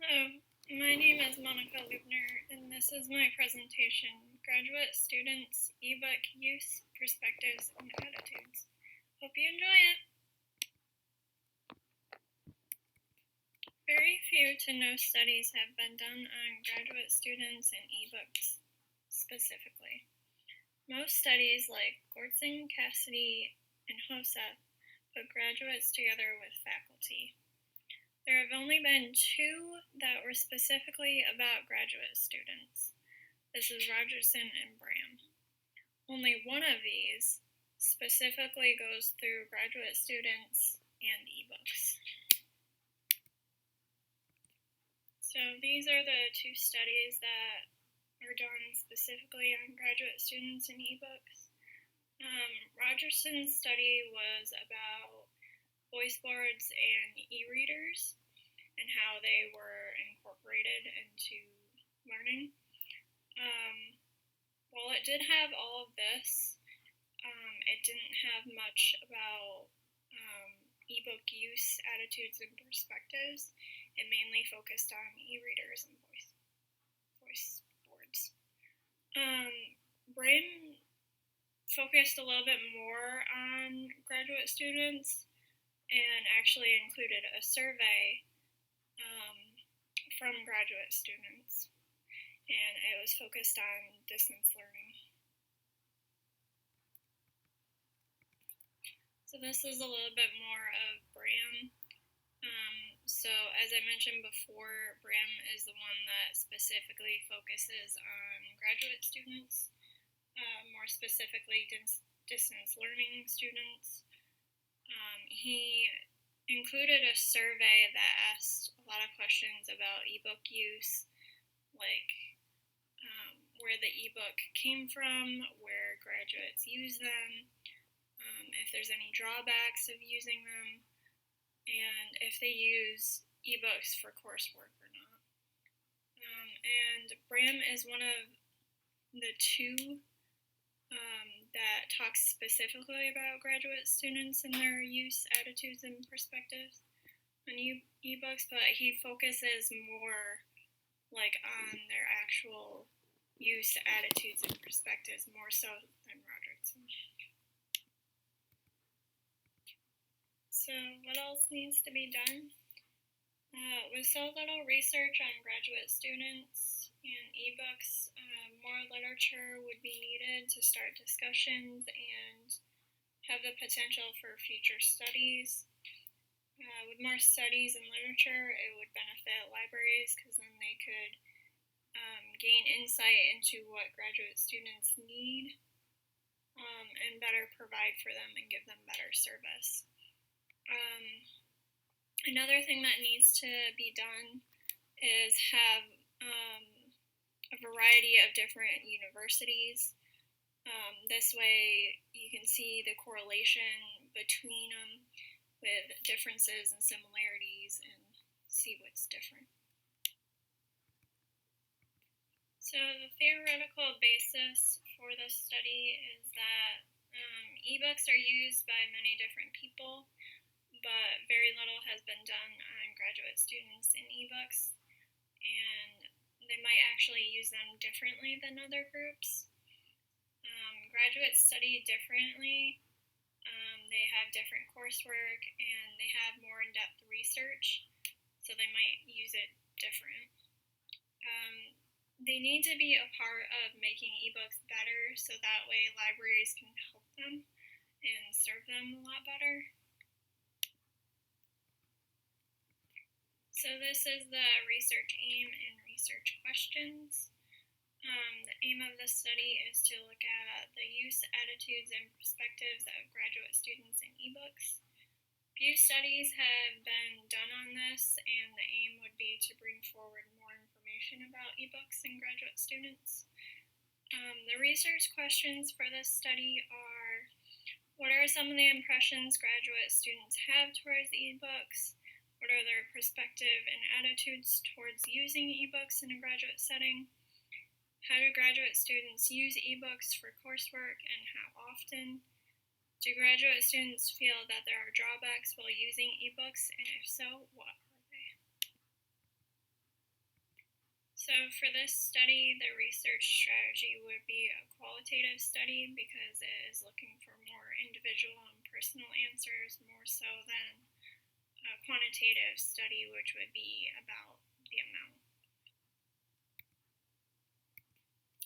Hello, my name is Monica Leubner, and this is my presentation, Graduate Students, eBook Use, Perspectives, and Attitudes. Hope you enjoy it. Very few to no studies have been done on graduate students and ebooks specifically. Most studies like Gortzen, Cassidy, and Hosa put graduates together with faculty. There have only been two that were specifically about graduate students. This is Rogerson and Brahme. Only one of these specifically goes through graduate students and ebooks. So these are the two studies that are done specifically on graduate students and ebooks. Rogerson's study was about voice boards and e-readers and how they were incorporated into learning. While it did have all of this, it didn't have much about ebook use, attitudes, and perspectives. It mainly focused on e-readers and voice boards. Brahme focused a little bit more on graduate students and actually included a survey from graduate students, and it was focused on distance learning. So this is a little bit more of Brahme. So as I mentioned before, Brahme is the one that specifically focuses on graduate students, more specifically distance learning students. He included a survey that asked a lot of questions about ebook use, like where the ebook came from, where graduates use them, if there's any drawbacks of using them, and if they use ebooks for coursework or not. And Brahme is one of the two that talks specifically about graduate students and their use, attitudes, and perspectives on ebooks, but he focuses more like on their actual use, attitudes, and perspectives more so than Rogerson. So what else needs to be done? With so little research on graduate students and ebooks, more literature would be needed to start discussions and have the potential for future studies. With more studies and literature, it would benefit libraries because then they could gain insight into what graduate students need and better provide for them and give them better service. Another thing that needs to be done is have a variety of different universities. This way you can see the correlation between them with differences and similarities and see what's different. So the theoretical basis for this study is that ebooks are used by many different people, but very little has been done on graduate students in ebooks, and they might actually use them differently than other groups. Graduates study differently. They have different coursework, and they have more in-depth research, so they might use it different. They need to be a part of making ebooks better, so that way libraries can help them and serve them a lot better. So this is the research aim and research questions. The aim of this study is to look at the use, attitudes, and perspectives of graduate students in ebooks. Few studies have been done on this, and the aim would be to bring forward more information about ebooks and graduate students. The research questions for this study are: what are some of the impressions graduate students have towards ebooks? What are their perspective and attitudes towards using ebooks in a graduate setting? How do graduate students use ebooks for coursework and how often? Do graduate students feel that there are drawbacks while using ebooks, and if so, what are they? So for this study, the research strategy would be a qualitative study because it is looking for more individual and personal answers more so than a quantitative study, which would be about the amount.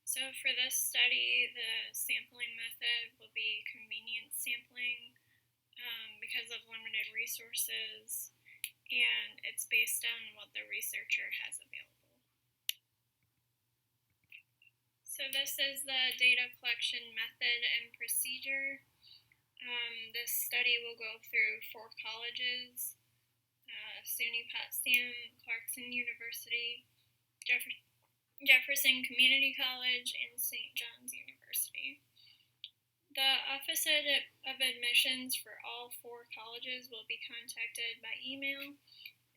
So for this study, the sampling method will be convenience sampling because of limited resources, and it's based on what the researcher has available. So this is the data collection method and procedure. This study will go through 4 colleges, SUNY Potsdam, Clarkson University, Jefferson Community College, and St. John's University. The Office of Admissions for all 4 colleges will be contacted by email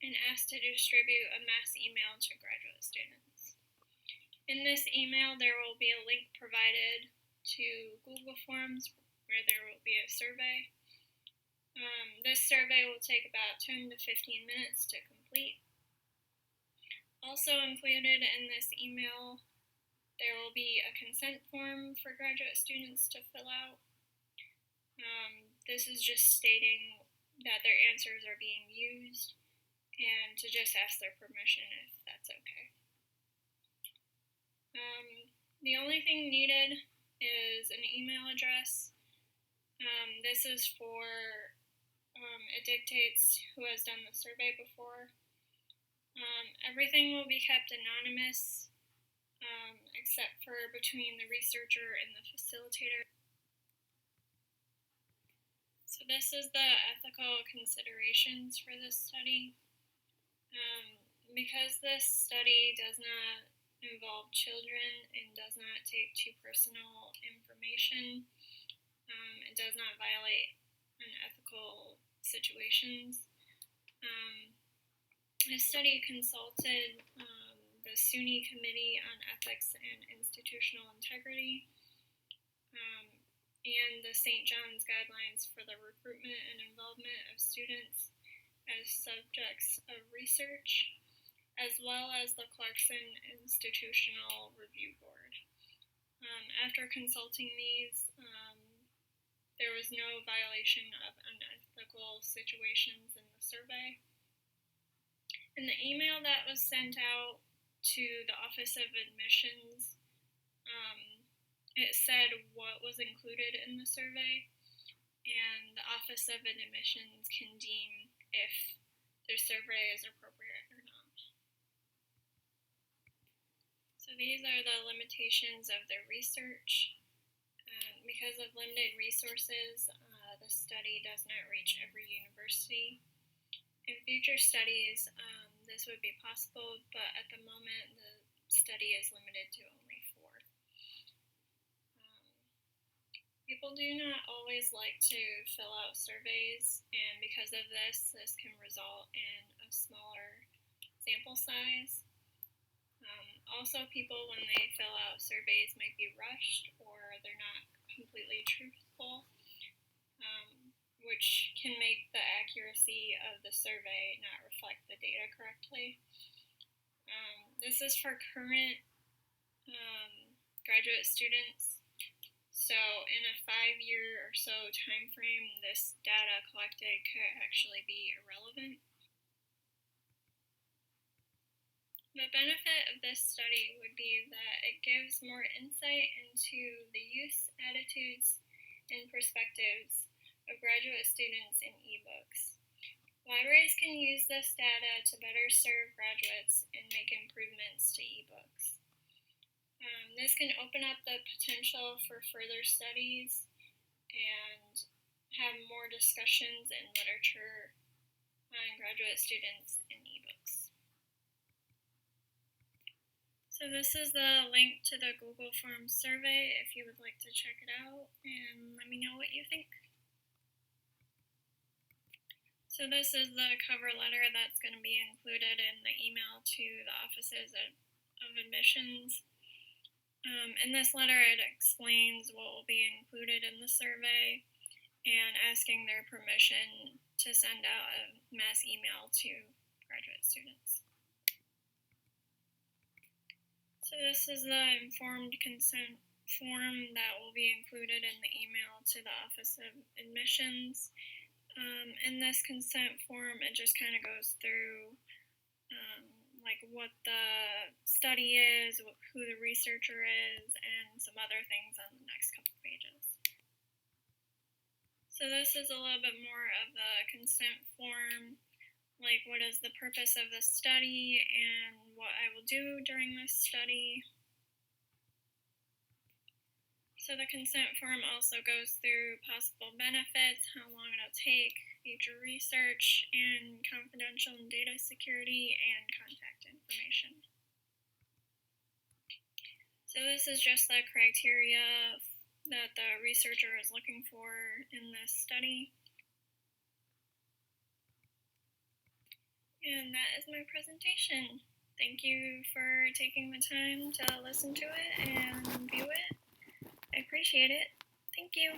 and asked to distribute a mass email to graduate students. In this email, there will be a link provided to Google Forms where there will be a survey. This survey will take about 10 to 15 minutes to complete. Also included in this email, there will be a consent form for graduate students to fill out. This is just stating that their answers are being used and to just ask their permission if that's okay. The only thing needed is an email address. This is for, it dictates who has done the survey before. Everything will be kept anonymous, except for between the researcher and the facilitator. So this is the ethical considerations for this study. Because this study does not involve children and does not take too personal information, it does not violate unethical situations. The study consulted the SUNY Committee on Ethics and Institutional Integrity and the St. John's Guidelines for the Recruitment and Involvement of Students as Subjects of Research, as well as the Clarkson Institutional Review Board. After consulting these, there was no violation of unethical situations in the survey. In the email that was sent out to the Office of Admissions, it said what was included in the survey, and the Office of Admissions can deem if their survey is appropriate or not. So these are the limitations of the research. Because of limited resources, the study does not reach every university. In future studies, this would be possible, but at the moment, the study is limited to only 4. People do not always like to fill out surveys, and because of this can result in a smaller sample size. Also, people, when they fill out surveys, might be rushed or they're not completely truthful, which can make the accuracy of the survey not reflect the data correctly. This is for current graduate students. So in a 5-year or so time frame, this data collected could actually be irrelevant. The benefit of this study would be that it gives more insight into the use, attitudes, and perspectives of graduate students in ebooks. Libraries can use this data to better serve graduates and make improvements to ebooks. This can open up the potential for further studies and have more discussions in literature on graduate students in ebooks. So this is the link to the Google Forms survey if you would like to check it out, and let me know what you think. So this is the cover letter that's going to be included in the email to the Offices of Admissions. In this letter, it explains what will be included in the survey and asking their permission to send out a mass email to graduate students. this is the informed consent form that will be included in the email to the Office of Admissions. In this consent form, it just kind of goes through like what the study is, who the researcher is, and some other things on the next couple pages. So this is a little bit more of the consent form, like what is the purpose of the study and what I will do during this study. So the consent form also goes through possible benefits, how long it'll take, future research, and confidential and data security, and contact information. So this is just the criteria that the researcher is looking for in this study. And that is my presentation. Thank you for taking the time to listen to it and view it. I appreciate it. Thank you.